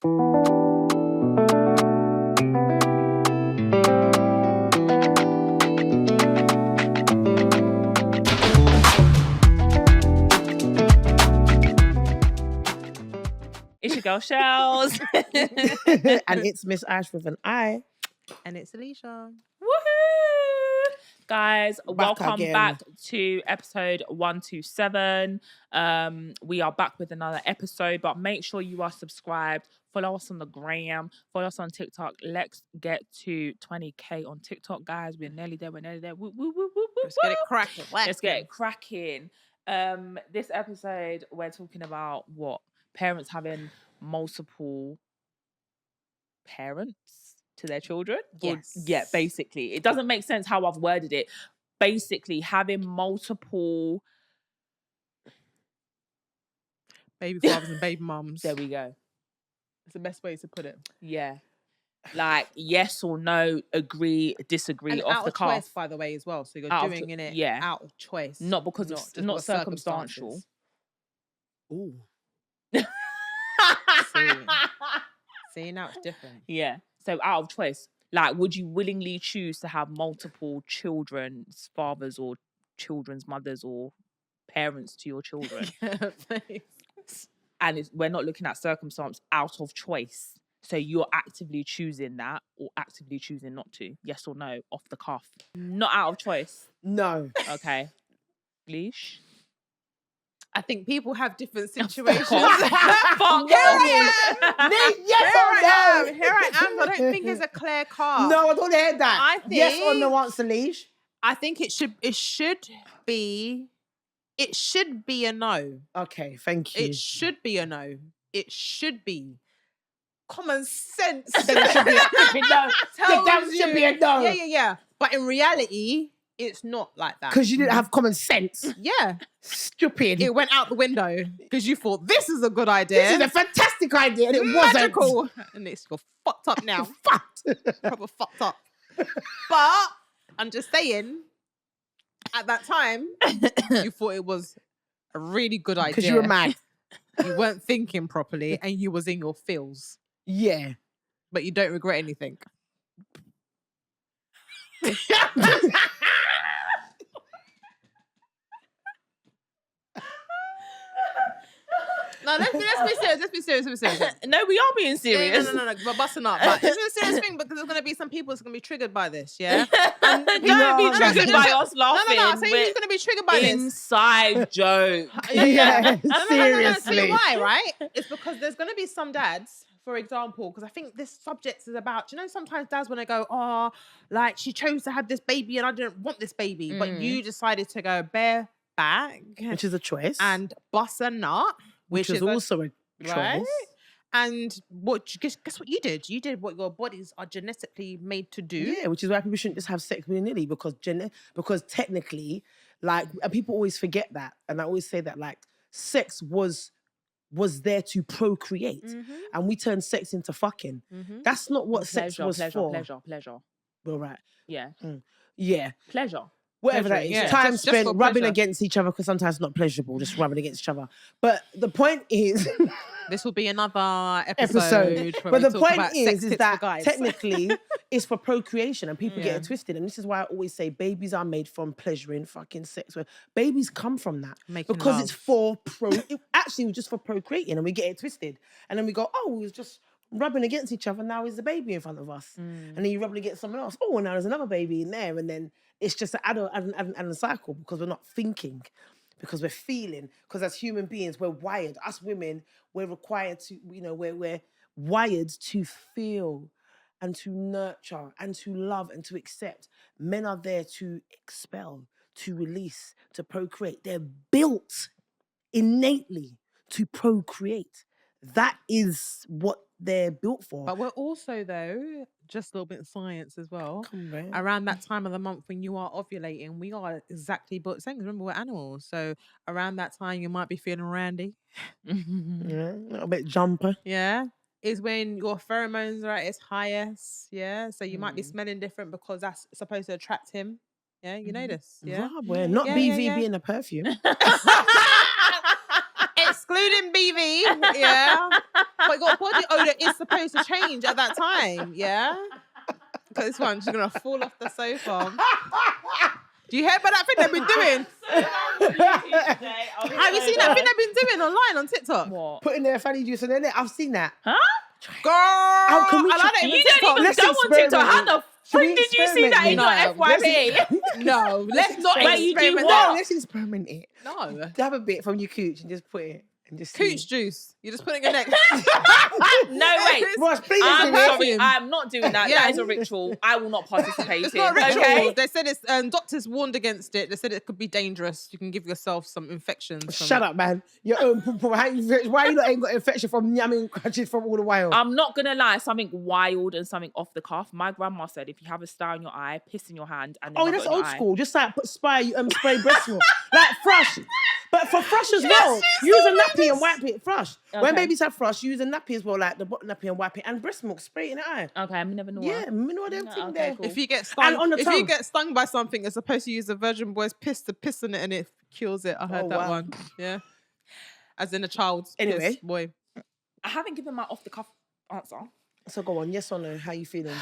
It's your girl Shells. And it's Miss Ash with an I. And it's Alicia. Woohoo! Guys, welcome again. back to episode 127. We are back with another episode, but make sure you are subscribed. Follow us on the gram. Follow us on TikTok. Let's get to 20k on TikTok, guys. We're nearly there. Woo, woo, woo, woo, Let's get it cracking. Let's get it cracking. This episode, we're talking about what? Parents having multiple parents to their children. Yes. Yeah, basically. It doesn't make sense how I've worded it. Basically, having multiple baby fathers and baby mums. There we go. It's the best way to put it. Yeah. Like yes or no, agree, disagree, And off out the of cuff. choice, by the way, as well. So you're Out of doing it yeah. out of choice. Not because just not what circumstantial. Ooh. See, now it's different. Yeah. So out of choice. Like, would you willingly choose to have multiple children's fathers or children's mothers or parents to your children? And we're not looking at circumstance, out of choice. So you're actively choosing that or actively choosing not to. Yes or no, off the cuff. Not out of choice. No. Okay. Leash? I think people have different situations. Here I am. Here I am. I don't think it's a clear car. No, I don't hear that. I think, yes or no answer, Leash. I think it should be a no. Okay, thank you. It should be a no. It should be. Common sense. Then it should be a no. That should be a no. Yeah. But in reality, it's not like that. Because you didn't have common sense. Yeah. Stupid. It went out the window because you thought this is a good idea. This is a fantastic idea, and it magical. wasn't. And you're fucked up now. Fucked. Proper fucked up. But I'm just saying, at that time, you thought it was a really good idea. Because you were mad. You weren't thinking properly and you was in your feels. Yeah. But you don't regret anything. No, let's be serious. No, we are being serious. No, we're busting up. But it's a serious thing because there's going to be some people that's going to be triggered by this, yeah? Don't be triggered by us laughing. No, I'm saying who's going to be triggered by this. Inside joke. Yeah, No. seriously. See why, right? It's because there's going to be some dads, for example, because I think this subject is about, sometimes dads want to go, oh, like she chose to have this baby and I didn't want this baby, but you decided to go bareback. Which is a choice. And bust a nut. Which is also a choice. Right? And guess what you did? You did what your bodies are genetically made to do. Yeah, which is why people shouldn't just have sex willy-nilly because technically, like, and people always forget that. And I always say that, like, sex was there to procreate. Mm-hmm. And we turned sex into fucking. Mm-hmm. That's not what sex was for. Pleasure. Well, right. Yeah. Yeah. Pleasure. Whatever that is. Yeah. Time Just spent for rubbing pleasure. against each other because sometimes it's not pleasurable, just rubbing against each other. But the point is... This will be another episode. But the point about sex is tips for that guys. technically it's for procreation and people get it twisted. And this is why I always say babies are made from pleasuring fucking sex. Where babies come from that. Making because love. it's for it actually was just for procreating and we get it twisted. And then we go, oh, we was just rubbing against each other. Now there's a baby in front of us. And then you rubbing against someone else. Oh, and now there's another baby in there. And then it's just an adult and a cycle because we're not thinking. Because we're feeling, because as human beings, we're wired. Us women, we're required to, we're wired to feel and to nurture and to love and to accept. Men are there to expel, to release, to procreate. They're built innately to procreate. That is what they're built for. But we're also, though, just a little bit of science as well. Come on. Around that time of the month when you are ovulating, we are exactly but same. Remember, we're animals. So around that time, you might be feeling randy. Yeah, a little bit jumper. Yeah. Is when your pheromones are at its highest. Yeah. So you might be smelling different because that's supposed to attract him. Yeah. You know this. Yeah. Well, not Yeah, BV yeah. being a perfume. excluding BV, yeah. But your body odor is supposed to change at that time, yeah. Because this one, she's gonna fall off the sofa. Do you hear about that thing they've been doing? Have you seen that thing they've been doing online on TikTok? What? Putting their fanny juice in there. I've seen that. Huh? Girl, How can we I like that You even don't TikTok. even Let's go on TikTok. experiment How it. the Should we frick did you see that in your experiment FYP? No, let's not Wait, you do experiment. what? No, let's experiment it. No. Have a bit from your cooch and just put it and just see. Cooch juice. You're just putting it next. No, wait. Ross, please I'm do it. sorry. I'm not doing that. Yeah. That is a ritual. I will not participate It's in. not a ritual. Okay? They said it's doctors warned against it. They said it could be dangerous. You can give yourself some infections. from Shut it. up, man. Your own why you not ain't got infection from yamming crutches from all the while? I'm not gonna lie, something wild and something off the cuff. My grandma said if you have a star in your eye, piss in your hand, and then Oh, rub that's it on old your eye. school. Just like put spray breast milk. Like thrush. But for thrush as well, use a nappy and wipe it. Thrush. When Okay. babies have thrush, use a nappy as well, like the bottom nappy and wipe it. And breast milk, spray it in the eye. Okay, I never know. Yeah, you know them No, thing okay, there. cool. If you get stung, And on the if tongue. you get stung by something, you're supposed to use the Virgin Boy's piss to piss on it, and it kills it. I heard Oh, that wow. one. Yeah, as in a child's Anyway. piss, boy. I haven't given my off the cuff answer. So go on, yes or no? How you feeling?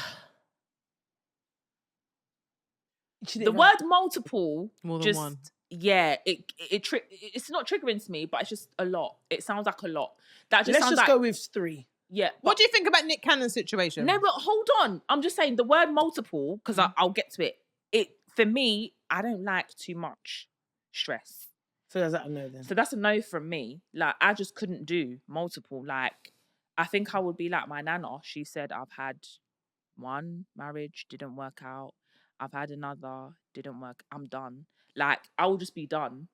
The word multiple, More than just one. yeah, it's not triggering to me, but it's just a lot. It sounds like a lot. That just Let's sounds just like go with 3. yeah. What do you think about Nick Cannon's situation? No, but hold on. I'm just saying the word multiple because I'll get to it. It for me, I don't like too much stress. So does that a no then? So that's a no from me. Like I just couldn't do multiple. Like I think I would be like my nana. She said I've had one marriage, didn't work out. I've had another, didn't work. I'm done. Like I will just be done.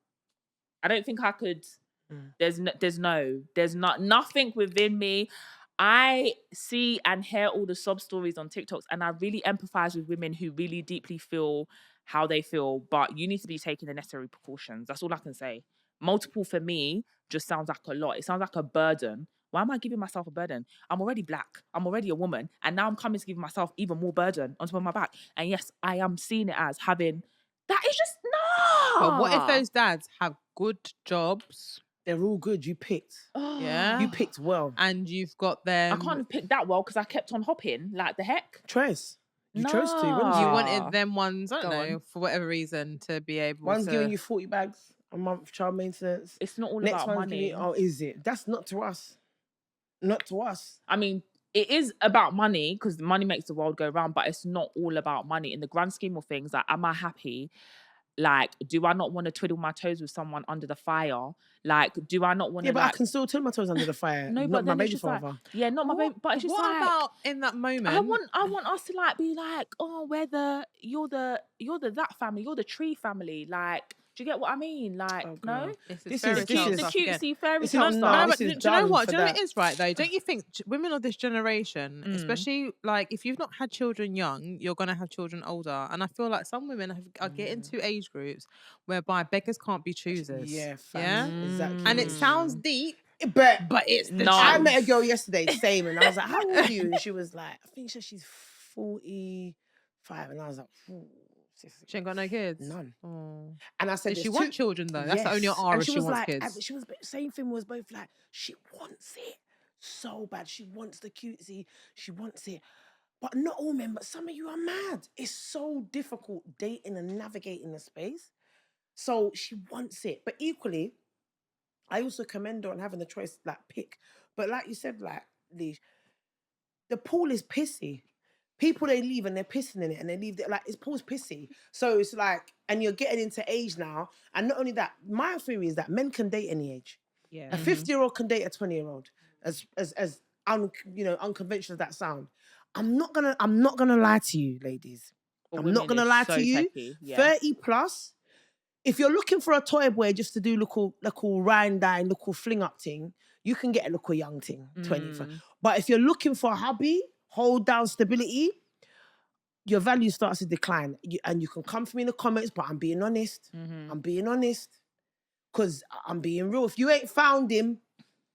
I don't think I could. There's nothing within me. I see and hear all the sob stories on TikToks, and I really empathize with women who really deeply feel how they feel. But you need to be taking the necessary precautions. That's all I can say. Multiple for me just sounds like a lot. It sounds like a burden. Why am I giving myself a burden? I'm already black. I'm already a woman. And now I'm coming to give myself even more burden on top of my back. And yes, I am seeing it as having... That is just... No! But what if those dads have good jobs? They're all good. You picked. Yeah. You picked well. And you've got them. I can't have picked that well because I kept on hopping. Like, the heck? Choice. You chose to. No. Wouldn't You you? wanted them ones, I don't Go know, on. for whatever reason, to be able One's to... giving you 40 bags a month child maintenance. It's not all Next about one's money. giving you, oh, is it? That's not to us. Not to us. I mean, it is about money because money makes the world go round, but it's not all about money. In the grand scheme of things, like, am I happy? Like, do I not want to twiddle my toes with someone under the fire? Like, do I not want to? Yeah, but like... I can still turn my toes under the fire. No, not but my then it's baby just like, father. yeah, not my baby. But it's just what like, about in that moment? I want us to like be like, oh, you're the that family, you're the tree family. Like, do you get what I mean? Like, Oh, no, God. This This fairy is- the this tale is- the stuff again. cutesy fairy This tale is- stuff. no, No, this but do is you know done what? for Do you know what that. it is right though? Don't you think women of this generation, especially like if you've not had children young, you're gonna have children older, and I feel like some women are getting to age groups whereby beggars can't be choosers. Yeah, facts. yeah, Exactly. and it sounds deep, But it's the No. I truth. met a girl yesterday, same, and I was like, how old are you? And she was like, I think she said she's 45. And I was like, ooh, She ain't got no kids. none. Oh. And I said, Does she "There's want two-" children though? That's the only Yes. R And if she was wants like, kids. She was same thing. Was both like she wants it so bad. She wants the cutesy. She wants it. But not all men. But some of you are mad. It's so difficult dating and navigating the space. So she wants it. But equally, I also commend her on having the choice, like pick. But like you said, like Leash, the pool is pissy. People they leave and they're pissing in it and they leave it like it's pool's pissy. So it's like, and you're getting into age now. And not only that, my theory is that men can date any age. Yeah. A 50-year-old can date a 20-year-old. As unconventional as that sound. I'm not gonna lie to you, ladies. But I'm not women gonna is lie so to you. techie, yeah. 30 plus. If you're looking for a toy boy just to do little rhyme dine, little fling up thing, you can get a little young thing, 25. But if you're looking for a hubby, hold down stability, your value starts to decline. And you can come for me in the comments, but I'm being honest. I'm being honest. Because I'm being real. If you ain't found him,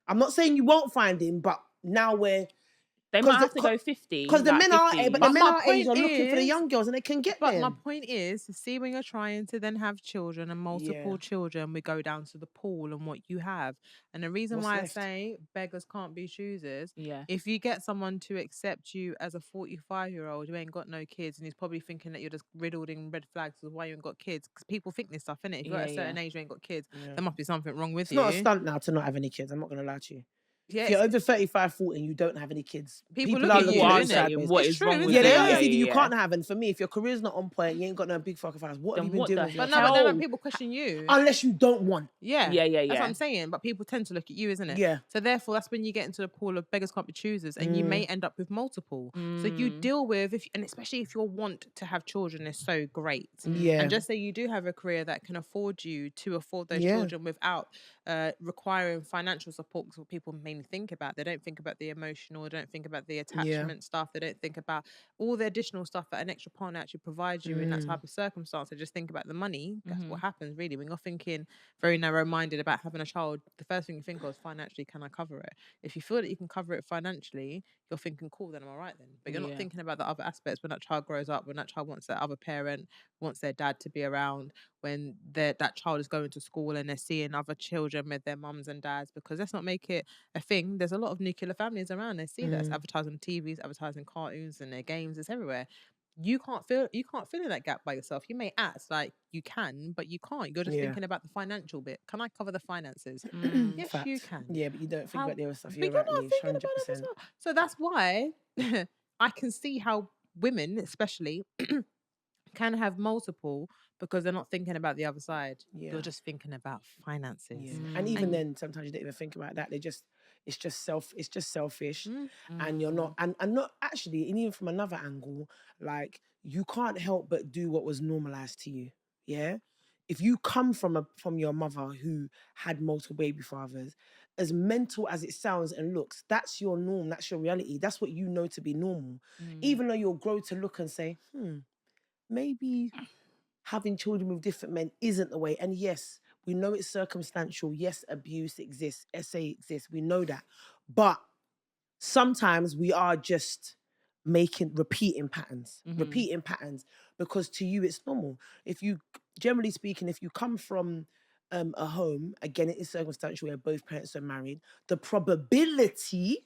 I'm not saying you won't find him, but now They might have to go 50, Because the like men are, 50. but the But men my our age point are looking for the is, young girls and they can get But my them. point is, see, when you're trying to then have children and multiple Yeah. children, we go down to the pool and what you have. And the reason What's why left? I say beggars can't be choosers, Yeah. if you get someone to accept you as a 45-year-old who ain't got no kids and he's probably thinking that you're just riddled in red flags of why you ain't got kids, because people think this stuff, innit? If you're Yeah, at a certain yeah. age, you ain't got kids, Yeah. there must be something wrong with It's not a you. stunt now to not have any kids. I'm not going to lie to you. Yeah, If you're over 35, 40 and you don't have any kids, People people look are at looking you, at People are you innit? sideways. saying what It's is true, wrong with isn't Yeah, they it. are. Yeah, it? It's either you yeah, yeah. can't have, and for me, if your career's not on point, you ain't got no big fucking house. What have Then you been what doing the with your But no, but then when hell? people question you, Unless you don't want. yeah, Yeah, yeah, that's what yeah. I'm saying. But people tend to look at you, isn't it? Yeah. So therefore, that's when you get into the pool of beggars can't be choosers, and you may end up with multiple. So you Mm. deal with, and especially if your want to have children is so great, Yeah. and just say you do have a career that can afford you to afford those Yeah. children without requiring financial support. Because what people mainly think about, they don't think about the emotional, they don't think about the attachment stuff, they don't think about all the additional stuff that an extra partner actually provides you in that type of circumstance. They just think about the money. That's what happens really when you're thinking very narrow-minded about having a child. The first thing you think of is financially, can I cover it? If you feel that you can cover it financially, you're thinking, cool, then I'm all right then. But you're not Yeah. thinking about the other aspects when that child grows up, when that child wants that other parent, wants their dad to be around, when that child is going to school and they're seeing other children with their mums and dads. Because let's not make it a thing. There's a lot of nuclear families around. They see that it's advertised on TVs, advertising cartoons and their games. It's everywhere. You can't fill in that gap by yourself. You may act like you can, but you can't. You're just thinking about the financial bit. Can I cover the finances? Yes, Fact. you can. Yeah, but you don't think about the other stuff. But You're you're right, not Leash, thinking about it as 100%. well. So that's why I can see how women, especially, can have multiple because they're not thinking about the other side. Yeah. You're just thinking about finances. Yeah. And even then, sometimes you don't even think about that. It's just selfish. And you're not, and not actually, and even from another angle, like you can't help but do what was normalized to you. Yeah. If you come from your mother who had multiple baby fathers, as mental as it sounds and looks, that's your norm, that's your reality. That's what you know to be normal. Even though you'll grow to look and say, maybe having children with different men isn't the way. And yes, we know it's circumstantial. Yes, abuse exists, SA exists. We know that. But sometimes we are just repeating patterns, because to you it's normal. Generally speaking, if you come from a home, again, it is circumstantial where both parents are married, the probability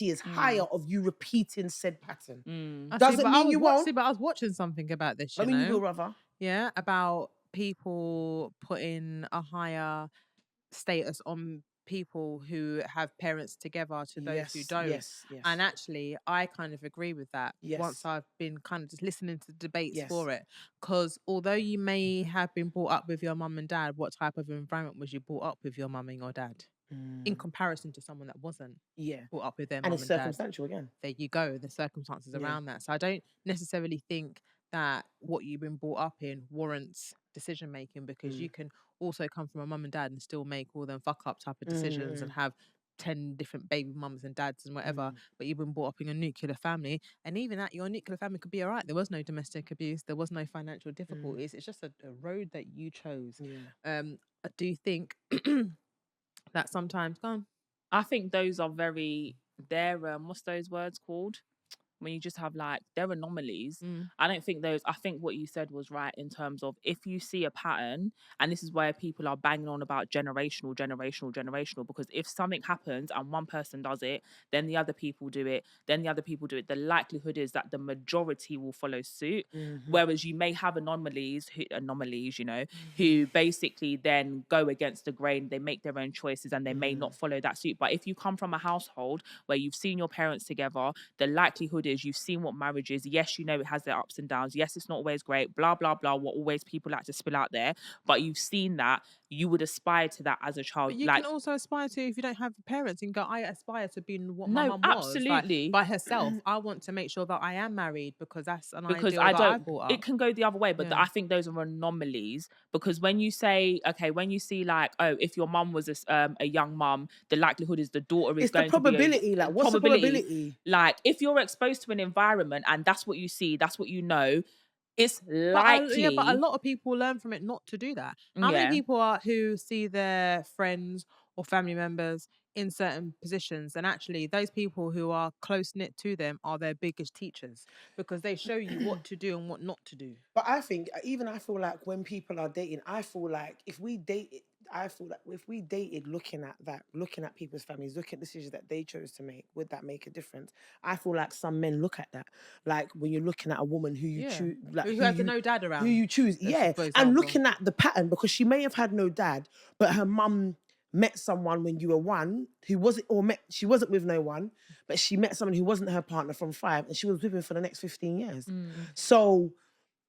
is higher of you repeating said pattern. Doesn't mean you won't. But I was watching something about this, I mean, you will, rather. Yeah, about people putting a higher status on people who have parents together to those who don't. Yes. And actually, I kind of agree with that Yes. once I've been kind of just listening to debates Yes. for it. Because although you may have been brought up with your mum and dad, what type of environment was you brought up with your mum and your dad? In comparison to someone that wasn't brought up with their mum And and it's dad. circumstantial again. There you go, the circumstances around that. So I don't necessarily think that what you've been brought up in warrants decision making, because you can also come from a mum and dad and still make all them fuck up type of decisions and have 10 different baby mums and dads and whatever, but you've been brought up in a nuclear family, and even that your nuclear family could be all right. There was no domestic abuse, there was no financial difficulties. It's just a road that you chose. I do think that sometimes I think those are they're what's those words called? When you just have they're anomalies. I think what you said was right in terms of if you see a pattern, and this is where people are banging on about generational, because if something happens and one person does it, then the other people do it, the likelihood is that the majority will follow suit. Whereas you may have anomalies, who basically then go against the grain, they make their own choices and they may not follow that suit. But if you come from a household where you've seen your parents together, the likelihood is you've seen what marriage is. Yes, you know it has their ups and downs. Yes, it's not always great, blah, blah, blah, what always people like to spill out there. But you've seen that. You would aspire to that as a child. But you can also aspire to, if you don't have parents, and go, I aspire to being what my No, mum was. absolutely. By herself. I want to make sure that I am married because that's an Because ideal that I brought up. it can go the other way, but I think those are anomalies. Because when you say, when you see if your mum was a young mum, the likelihood is the daughter is going to be what's the probability? If you're exposed to an environment and that's what you see, that's what you know, it's likely. But a lot of people learn from it not to do that. How many people are who see their friends or family members in certain positions, and actually those people who are close knit to them are their biggest teachers, because they show you what to do and what not to do. But I think, I feel like when people are dating, I feel like if we dated looking at people's families, looking at decisions that they chose to make, would that make a difference? I feel like some men look at that. Like when you're looking at a woman who you choose, like who has no dad around, who you choose, yeah, for and example. looking at the pattern, because she may have had no dad, but her mum met someone when you were 1 who wasn't, she wasn't with no one, but she met someone who wasn't her partner from 5, and she was with him for the next 15 years. So,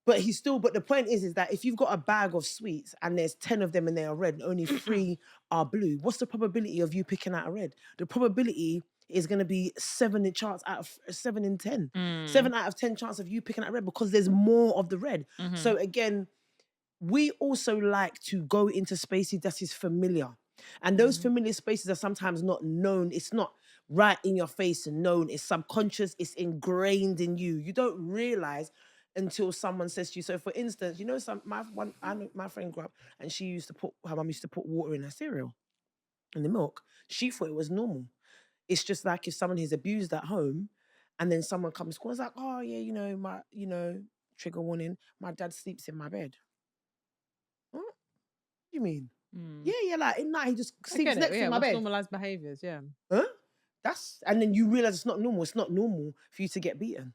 but the point is that if you've got a bag of sweets and there's 10 of them and they are red and only 3 are blue, what's the probability of you picking out a red? The probability is going to be 7 in 10. 7 out of 10 chance of you picking out red, because there's more of the red. So again, we also like to go into spaces that is familiar. And those familiar spaces are sometimes not known. It's not right in your face and known. It's subconscious. It's ingrained in you. You don't realize until someone says to you. So for instance, my friend grew up and her mum used to put water in her cereal, in the milk. She thought it was normal. It's just like if someone is abused at home and then someone comes, it's like, oh yeah, trigger warning, my dad sleeps in my bed. What do you mean? Yeah, like in night he just sleeps next to my bed. Normalized behaviors, yeah. Huh? And then you realize it's not normal. It's not normal for you to get beaten.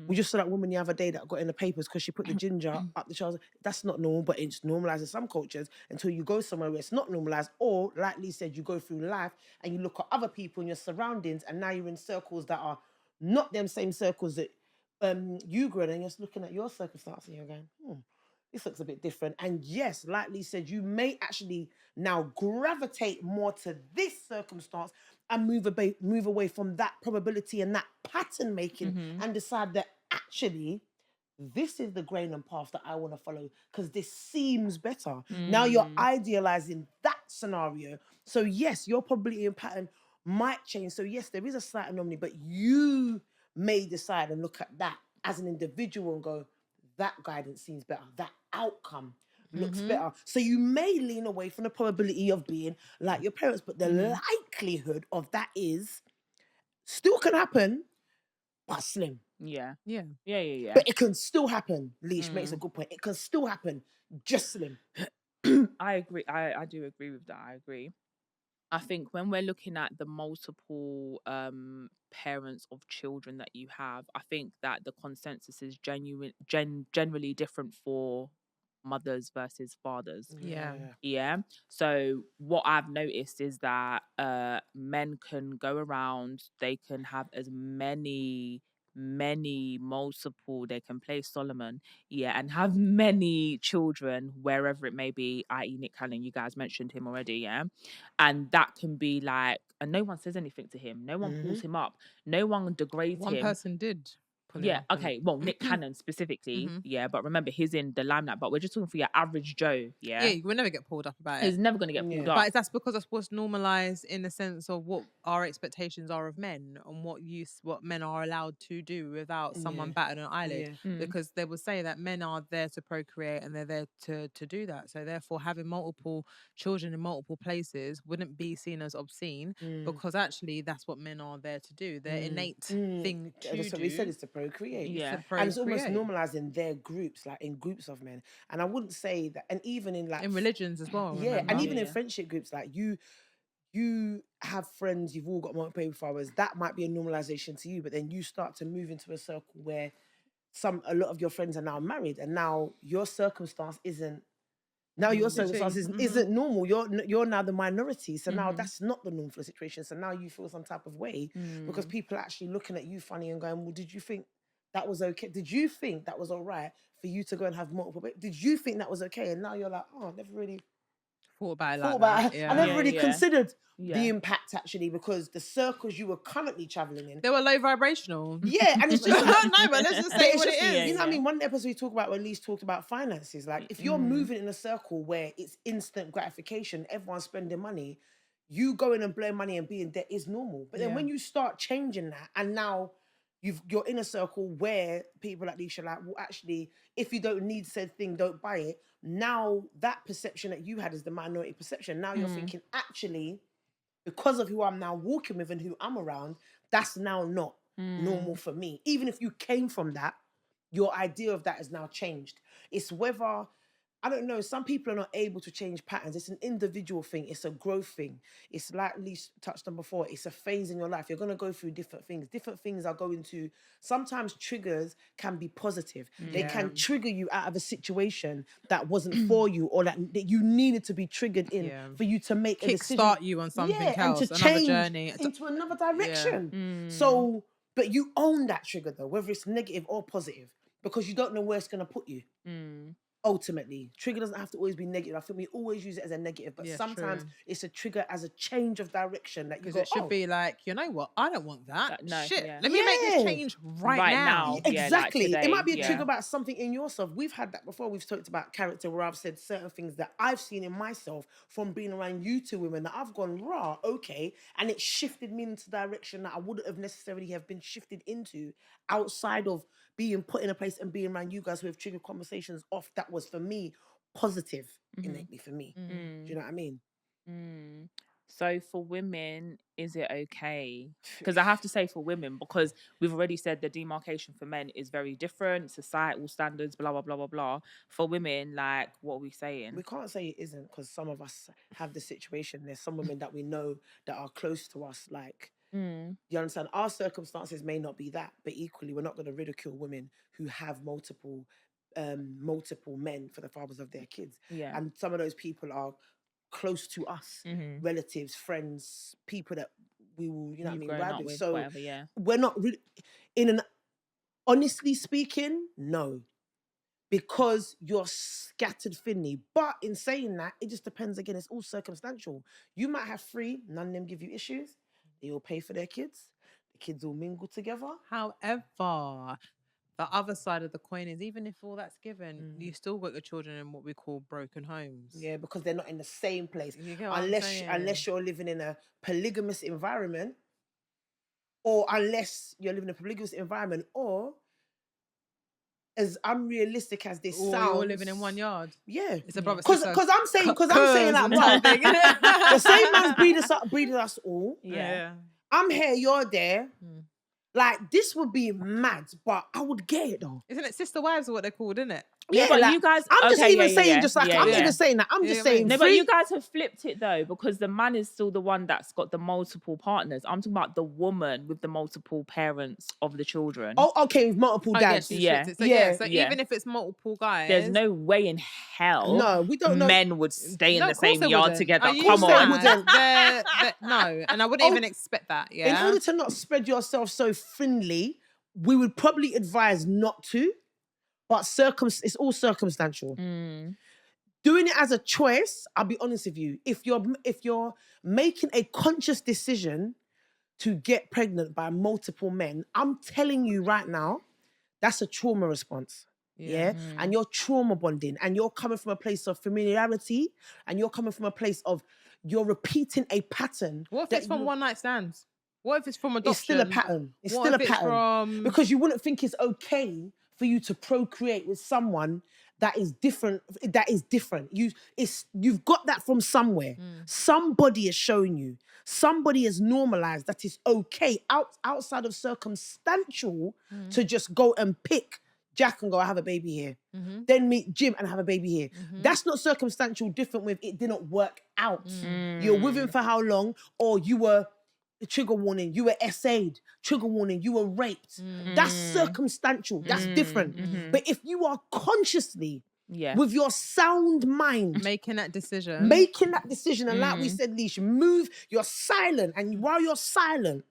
We just saw that woman the other day that got in the papers because she put the ginger up the child's. That's not normal, but it's normalized in some cultures until you go somewhere where it's not normalized, or like Lee said, you go through life and you look at other people in your surroundings, and now you're in circles that are not them same circles that you grew in, and you're just looking at your circumstances and you're going, this looks a bit different. And yes, like Lee said, you may actually now gravitate more to this circumstance and move away from that probability and that pattern making and decide that actually this is the grain and path that I want to follow because this seems better. Now you're idealizing that scenario. So yes, your probability and pattern might change. So yes, there is a slight anomaly, but you may decide and look at that as an individual and go, that guidance seems better. That outcome looks better. So you may lean away from the probability of being like your parents, but the likelihood of that is still can happen, but slim. Yeah. But it can still happen. Leash makes a good point. It can still happen, just slim. I agree. I do agree with that. I agree. I think when we're looking at the multiple parents of children that you have, I think that the consensus is generally different for mothers versus fathers. Yeah. So what I've noticed is that men can go around, they can have as many multiple, they can play Solomon, and have many children wherever it may be, i.e. Nick Cannon, you guys mentioned him already, and that can be like, and no one says anything to him, no one pulls him up, no one degrades him. One person did. Okay, well, Nick Cannon specifically, but remember, he's in the limelight, but we're just talking for your average Joe, you will never get pulled up about it. He's never going to get pulled up. But that's because that's what's normalised in the sense of what our expectations are of men and what men are allowed to do without someone batting an eyelid. Because they will say that men are there to procreate and they're there to do that. So therefore, having multiple children in multiple places wouldn't be seen as obscene because actually that's what men are there to do. Their innate thing to That's what we said, is to procreate. And it's almost normalized in their groups, like in groups of men. And I wouldn't say that, and even in like in religions as well. And even in friendship groups, like you have friends, you've all got multiple baby fathers, that might be a normalization to you, but then you start to move into a circle where a lot of your friends are now married, and now your circumstance isn't normal. You're now the minority. So now that's not the norm for the situation. So now you feel some type of way because people are actually looking at you funny and going, well, did you think that was okay? Did you think that was all right for you to go and have multiple babies? Did you think that was okay? And now you're like, oh, I never really thought about it. I never really considered the impact actually, because the circles you were currently traveling in, they were low vibrational. Yeah, and it's just like, no, but let's just say what it is. You know what I mean? One episode we talk about when Lise talked about finances. Like if you're moving in a circle where it's instant gratification, everyone's spending money, you going and blowing money and being debt is normal. But then when you start changing that, and now you're in a circle where people like Lisa are like, well, actually, if you don't need said thing, don't buy it. Now that perception that you had is the minority perception. Now you're thinking, actually, because of who I'm now walking with and who I'm around, that's now not normal for me. Even if you came from that, your idea of that has now changed. It's whether, I don't know, some people are not able to change patterns. It's an individual thing. It's a growth thing. It's like Lee's touched on before. It's a phase in your life. You're going to go through different things. Different things are going to, sometimes triggers can be positive. They can trigger you out of a situation that wasn't for you, or that you needed to be triggered in for you to make a decision. Kickstart you on something else, and to another change journey. into another direction. So, but you own that trigger though, whether it's negative or positive, because you don't know where it's going to put you. Ultimately, trigger doesn't have to always be negative. I think we always use it as a negative, but sometimes it's a trigger as a change of direction that you go, it should be like, you know what? I don't want that. No, Shit. yeah. Let me make this change right now. Yeah, Exactly. like today, it might be a trigger about something in yourself. We've had that before. We've talked about character, where I've said certain things that I've seen in myself from being around you two women that I've gone, rah, okay. And it shifted me into direction that I wouldn't have necessarily have been shifted into outside of being put in a place and being around you guys who have triggered conversations off. That was for me positive innately for me. Do you know what I mean? So for women, is it okay? Because I have to say for women, because we've already said the demarcation for men is very different, societal standards, blah, blah, blah, blah, blah. For women, like, what are we saying? We can't say it isn't, because some of us have the situation. There's some women that we know that are close to us, like, you understand? Our circumstances may not be that, but equally, we're not going to ridicule women who have multiple men for the fathers of their kids. Yeah. And some of those people are close to us, relatives, friends, people that we will, you know what I mean, ride with. So whatever, we're not really, honestly speaking, no. Because you're scattered thinly. But in saying that, it just depends again, it's all circumstantial. You might have 3, none of them give you issues. They all pay for their kids. The kids all mingle together. However, the other side of the coin is, even if all that's given, you still got your children in what we call broken homes. Yeah, because they're not in the same place. You get what I'm saying? Unless you're living in a polygamous environment, or unless you're living in a polygamous environment, or as unrealistic as this sounds, you're living in one yard. Yeah, it's a brother. Because I'm saying like, well, the same man's breeded us all. Yeah. I'm here, you're there. Like, this would be mad, but I would get it though. Isn't it sister wives or what they're called, isn't it? Yeah, but like, you guys, I'm just even saying, I'm even saying that. I'm just saying. No, but you guys have flipped it though, because the man is still the one that's got the multiple partners. I'm talking about the woman with the multiple parents of the children. Oh, okay, with multiple dads. So yeah. even if it's multiple guys, there's no way in hell. No, we don't know. Men would stay in the same yard together. Come on. No, and I wouldn't even expect that. Yeah. In order to not spread yourself so thinly, we would probably advise not to. But it's all circumstantial. Doing it as a choice, I'll be honest with you. If you're making a conscious decision to get pregnant by multiple men, I'm telling you right now, that's a trauma response. Yeah. And you're trauma bonding, and you're coming from a place of familiarity, and you're coming from a place of you're repeating a pattern. What if it's from one night stands? What if it's from adoption? It's still a pattern. It's still a pattern. Because you wouldn't think it's okay for you to procreate with someone that is different. You've got that from somewhere. Somebody has shown you. Somebody has normalized that it's okay outside of circumstantial to just go and pick Jack and go, I have a baby here. Then meet Jim and have a baby here. That's not circumstantial different with it didn't work out. You're with him for how long? Or you were, trigger warning, you were SA'd. Trigger warning, you were raped. That's circumstantial. That's different. But if you are consciously, with your sound mind, making that decision, and like we said, Leash, you're silent, and while you're silent,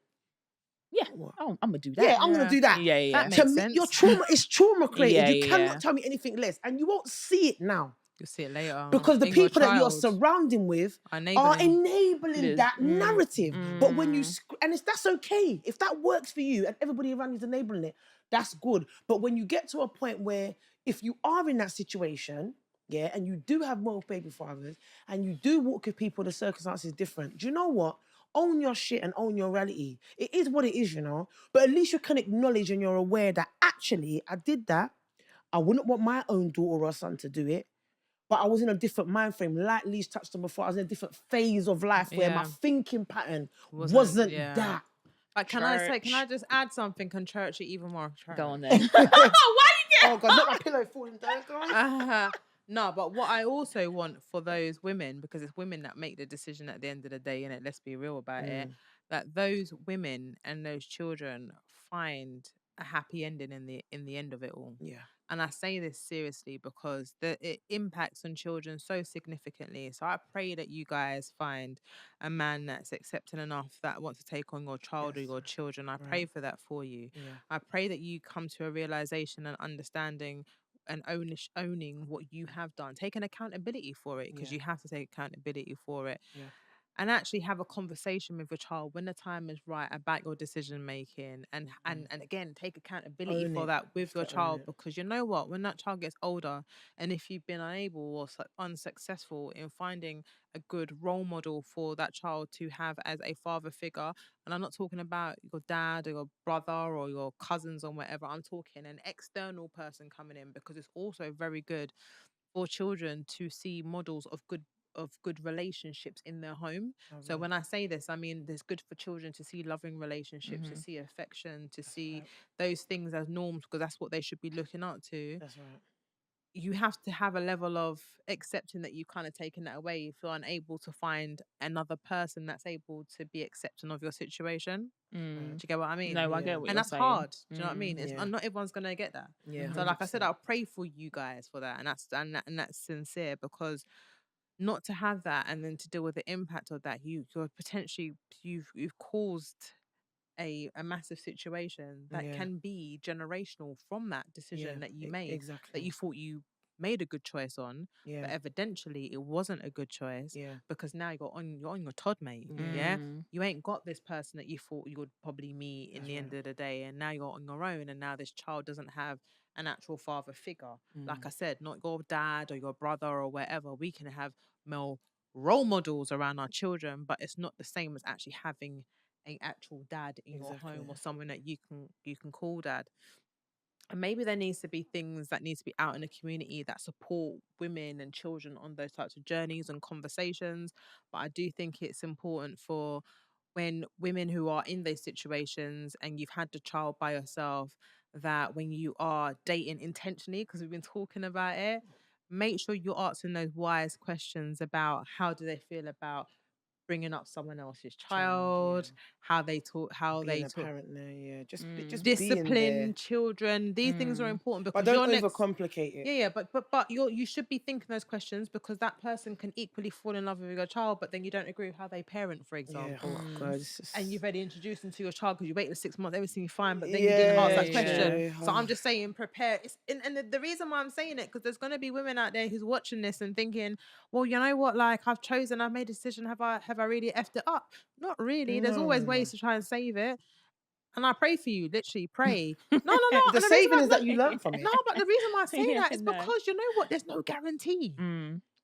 I'm gonna do that. Yeah, I'm gonna do that. That makes sense. Your trauma is trauma created. You cannot tell me anything less, and you won't see it now. You'll see it later. Because the people that you're surrounding with are enabling that narrative. But when that's okay. If that works for you and everybody around you is enabling it, that's good. But when you get to a point where if you are in that situation, and you do have multiple baby fathers, and you do walk with people, the circumstances different, do you know what? Own your shit and own your reality. It is what it is, you know? But at least you can acknowledge and you're aware that actually I did that. I wouldn't want my own daughter or son to do it. but I was in a different mind frame. Like Lee's touched on before, I was in a different phase of life where my Yeah. thinking pattern wasn't Yeah. that. Like, can I Church. just add something? Can church it even more? Go on Church. then. Why you Oh God, not my pillow falling down, guys. No, but what I also want for those women, because it's women that make the decision at the end of the day, and let's be real about it, that those women and those children find a happy ending in the end of it all. Yeah. And I say this seriously because it impacts on children so significantly. So I pray that you guys find a man that's accepting enough that wants to take on your child or your children. I pray for that for you. Yeah. I pray that you come to a realization and understanding and owning what you have done, taking accountability for it, because you have to take accountability for it. Yeah. And actually have a conversation with your child when the time is right about your decision making, and again take accountability Own for it. that with your Have to own child, it. because you know what, when that child gets older, and if you've been unable or unsuccessful in finding a good role model for that child to have as a father figure, and I'm not talking about your dad or your brother or your cousins or whatever, I'm talking an external person coming in, because it's also very good for children to see models of good relationships in their home. So when I say this, I mean there's good for children to see loving relationships, to see affection, to see those things as norms, because that's what they should be looking up to. That's right. You have to have a level of accepting that you've kind of taken that away if you're unable to find another person that's able to be accepting of your situation. Do you get what I mean? No, I get what And you're that's saying. hard. Do you know what I mean? It's Yeah. not everyone's gonna get that. Yeah. So like I said, 100%. I'll pray for you guys for that, and that's sincere, because not to have that and then to deal with the impact of that, you're potentially you've caused a massive situation that can be generational from that decision that you made, exactly. that you thought you made a good choice on, but evidently it wasn't a good choice, because now you're on your Todd, mate. Yeah, you ain't got this person that you thought you would probably meet in the end of the day, and now you're on your own, and now this child doesn't have an actual father figure. Like I said, not your dad or your brother or whatever. We can have male role models around our children, but it's not the same as actually having an actual dad in your home, or someone that you can call dad. And maybe there needs to be things that need to be out in the community that support women and children on those types of journeys and conversations. But I do think it's important for when women who are in those situations and you've had the child by yourself, that when you are dating intentionally, because we've been talking about it, make sure you're asking those wise questions about how do they feel about bringing up someone else's child, how they talk, Being a parent there, just being discipline there. children. These things are important, But because don't your next overcomplicate it. yeah, but you should be thinking those questions, because that person can equally fall in love with your child, but then you don't agree with how they parent, for example. Oh God, it's just... And you've already introduced them to your child because you waited 6 months, everything's fine, but then you didn't ask that question. So I'm just saying, prepare. And the reason why I'm saying it, because there's going to be women out there who's watching this and thinking, well, you know what, like I've made a decision. Have I really effed it up? Not really. There's always ways to try and save it. And I pray for you, literally pray. No. The And saving is that you learn from it. No, but the reason why I say Yeah, that is no. because you know what? There's no guarantee.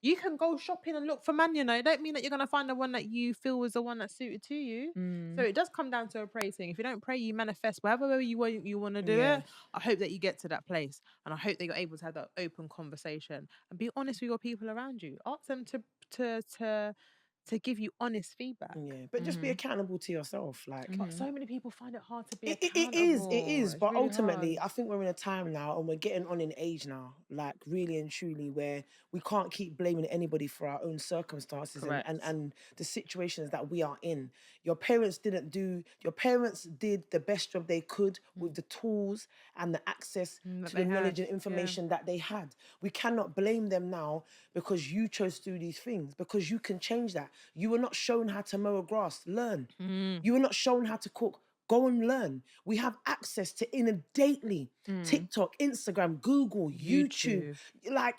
You can go shopping and look for man, you know. Don't mean that you're gonna find the one that you feel is the one that's suited to you. So it does come down to a prayer thing. If you don't pray, you manifest. Wherever you want to do it. I hope that you get to that place, and I hope that you're able to have that open conversation and be honest with your people around you. Ask them to give you honest feedback. Yeah, but just be accountable to yourself. Like, But so many people find it hard to be it accountable. is. It's But really ultimately, hard. I think we're in a time now, and we're getting on in age now, like really and truly, where we can't keep blaming anybody for our own circumstances Correct. and the situations that we are in. Your parents did the best job they could with the tools and the access to the knowledge and information that they had. We cannot blame them now because you chose to do these things, because you can change that. You were not shown how to mow a grass, learn. You were not shown how to cook, go and learn. We have access to inundately TikTok, Instagram, Google, YouTube. Like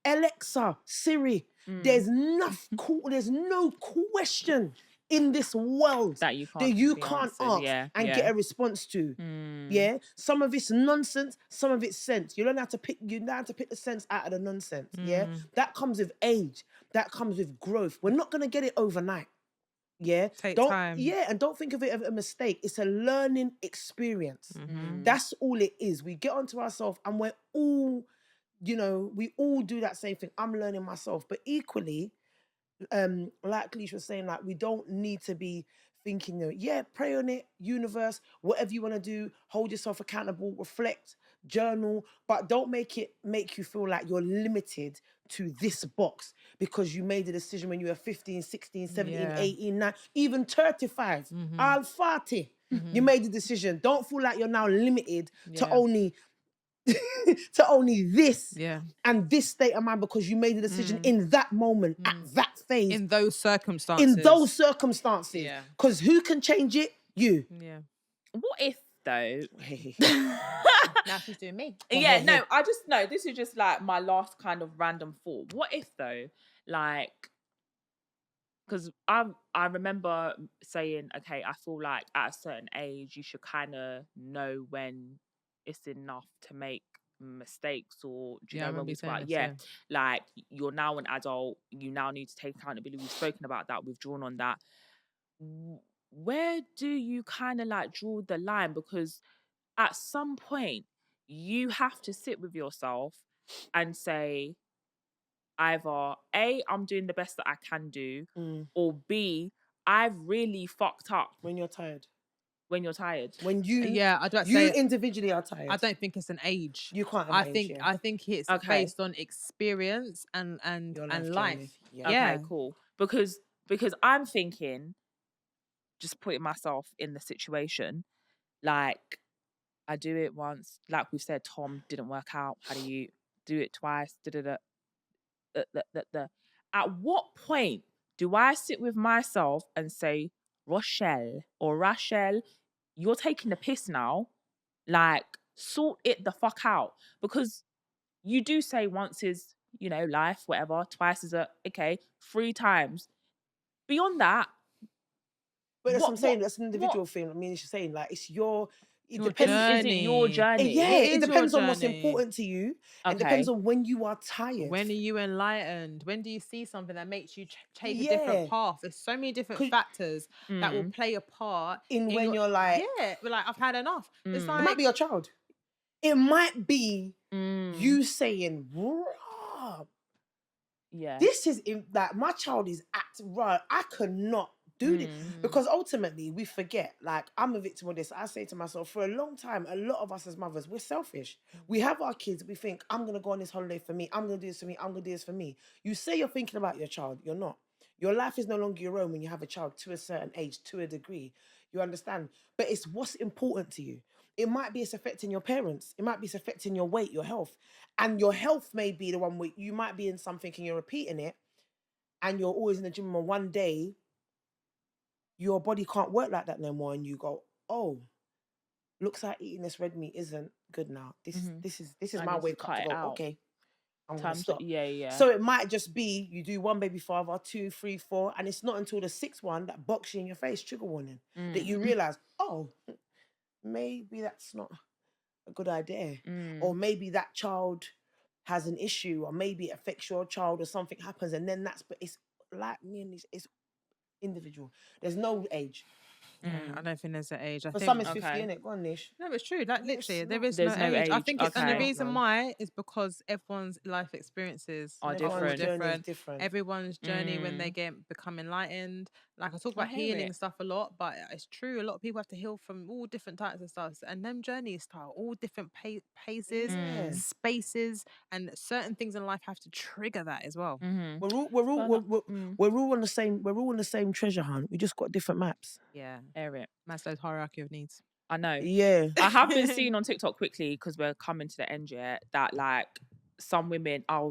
Alexa, Siri. There's no question in this world That you can't be answered. ask and get a response to. Yeah, some of it's nonsense, some of it's sense. You learn how to pick the sense out of the nonsense. Yeah, that comes with age, that comes with growth. We're not gonna get it overnight. Yeah, Take don't time. and don't think of it as a mistake. It's a learning experience. That's all it is. We get onto ourselves, and we're all you know, we all do that same thing. I'm learning myself, but equally, like Leash was saying, like we don't need to be thinking, yeah, pray on it, universe, whatever you want to do, hold yourself accountable, reflect, journal, but don't make you feel like you're limited to this box because you made a decision when you were 15, 16, 17, Yeah. 18, 9, even 35, Mhm. al 40. You made the decision. Don't feel like you're now limited to Yeah. only to only this Yeah. and this state of mind because you made a decision in that moment, at that phase, In those circumstances. in those circumstances. Yeah. Because who can change it? You. Yeah. What if though? Now she's doing me. Yeah, no, I just no. This is just like my last kind of random thought. What if though, like, because I remember saying, okay, I feel like at a certain age you should kind of know when it's enough to make mistakes, or do you Yeah, I know when remember we you saying start? this, Yeah, yeah. like you're now an adult, you now need to take accountability. We've spoken about that. We've drawn on that. Where do you kind of like draw the line? Because at some point you have to sit with yourself and say either A, I'm doing the best that I can do, or B, I've really fucked up When you're tired. when you're tired. When you I'd like to you say individually are tired. I don't think it's an age. You can't have I an age, think yeah. I think it's Okay. based on experience and Your life. life journey, yeah. Yeah. Okay, cool. Because I'm thinking, just putting myself in the situation, like I do it once, like we said, Tom didn't work out. How do you do it twice? At what point do I sit with myself and say, Rochelle or Rachel, you're taking the piss now? Like, sort it the fuck out. Because you do say once is, you know, life, whatever, twice is okay, 3 times. Beyond that, But that's what I'm what saying. That's an individual thing. I mean, she's saying like it's your. It Your depends. is it your journey? Yeah, It it is your depends on what's journey. important to you. Okay. It depends on when you are tired. When are you enlightened? When do you see something that makes you take a Yeah. different path? There's so many different factors that will play a part in when you're like, yeah, we're like, I've had enough. It's like it might be your child. It might be Mm. you saying, "Rob, Yeah. this is like my child is right. I could not do this because ultimately we forget. Like I'm a victim of this. I say to myself, for a long time, a lot of us as mothers, we're selfish. We have our kids. We think, I'm gonna go on this holiday for me. I'm gonna do this for me. I'm gonna do this for me. You say you're thinking about your child. You're not. Your life is no longer your own when you have a child to a certain age, to a degree. You understand? But it's what's important to you. It might be it's affecting your parents. It might be it's affecting your weight, your health. And your health may be the one where you might be in something and you're repeating it and you're always in the gym and one day your body can't work like that no more and you go, oh, looks like eating this red meat isn't good now. This is I my need to wake up cut to it go, out. okay, I'm Time gonna to- stop. yeah. So it might just be you do one baby father, 2, 3, 4, and it's not until the 6th one that box you in your face, trigger warning, that you realize, oh, maybe that's not a good idea. Or maybe that child has an issue, or maybe it affects your child or something happens, and then but it's like me and it's individual. There's no age. I don't think there's an age. I For think some it's 50, innit? Go on, Nish. no, it's true. Like No, literally, it's there not. is There's no no age. I age. think it's and the Okay. reason why is because everyone's life experiences Are Everyone's different. journey is different. Everyone's journey when they become enlightened. Like I talk about hear healing it. stuff a lot, but it's true. A lot of people have to heal from all different types of stuff, and them journeys start all different paces, spaces, and certain things in life have to trigger that as well. We're all on the same. We're all on the same treasure hunt. We just got different maps. Yeah, Hear it. Maslow's hierarchy of needs. I know. Yeah. I have been seeing on TikTok quickly, because we're coming to the end yet, that like some women, I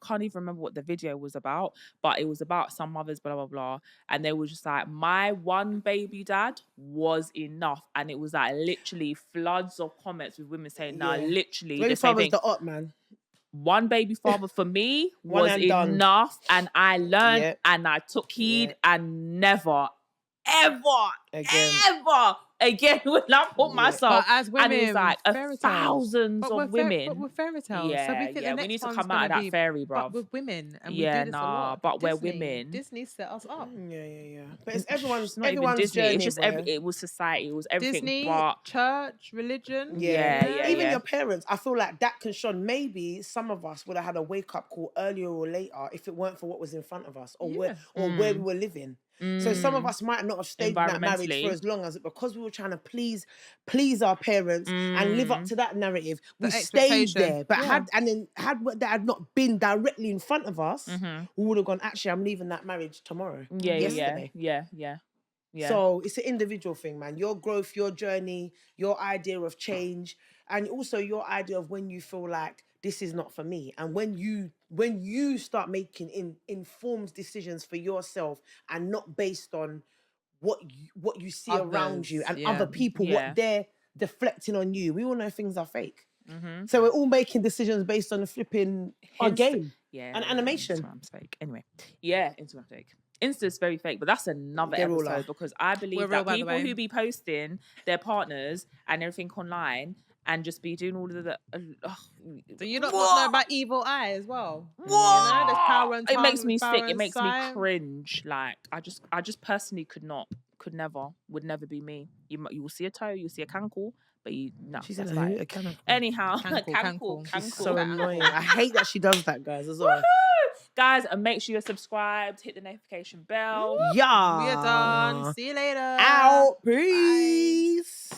can't even remember what the video was about, but it was about some mothers, blah, blah, blah. And they were just like, my one baby dad was enough. And it was like literally floods of comments with women saying, nah, Yeah. literally Baby the same father's thing. the up, man. One baby father for me One was and done. enough. And I learned Yep. and I took heed Yep. and never, ever, Again. ever again when I put myself, But as and it's women, like fairy tales. thousands But of women. we're fairy tales. So we think the Yeah, next we need to one's come out gonna of that be. fairy, But bruv. with women, and we Yeah, do this a nah, lot. but we're Disney, women. Disney set us up. Yeah. But it's It's not even everyone's Disney. journey, It's just boy. it was society. It was everything. Disney, But church, religion. Yeah. yeah. Even your parents, I feel like that can show. Maybe some of us would have had a wake up call earlier or later if it weren't for what was in front of us or Yeah. where we were living. So some of us might not have stayed in that marriage for Environmentally. as long as because we were trying to please our parents and live up to that narrative. We stayed expectation. there, but Yeah. had what that had not been directly in front of us, we would have gone. Actually, I'm leaving that marriage tomorrow. Yesterday. Yeah. So it's an individual thing, man. Your growth, your journey, your idea of change, and also your idea of when you feel like this is not for me, and when you start making informed decisions for yourself and not based on what you see around you Others, and yeah. other people, Yeah. what they're deflecting on you. We all know things are fake. So we're all making decisions based on the flipping our game. Yeah, and animation. Instagram's fake. Anyway, yeah, Instagram's fake. Insta's very fake, but that's another They're all episode are. because I believe We're real, that by the people way. who be posting their partners and everything online and just be doing all of the. So you don't know about evil eye as well. What? You know, there's power and It makes tongue, me power sick. It and makes me sight. cringe. Like I just personally would never be me. You will see a toe, you'll see a cankle, but She that's said like a cankle. anyhow. Cankle. She's so annoying. I hate that she does that, guys, as well. Guys, and make sure you're subscribed, hit the notification bell. Yeah. We are done. See you later. Out. Peace.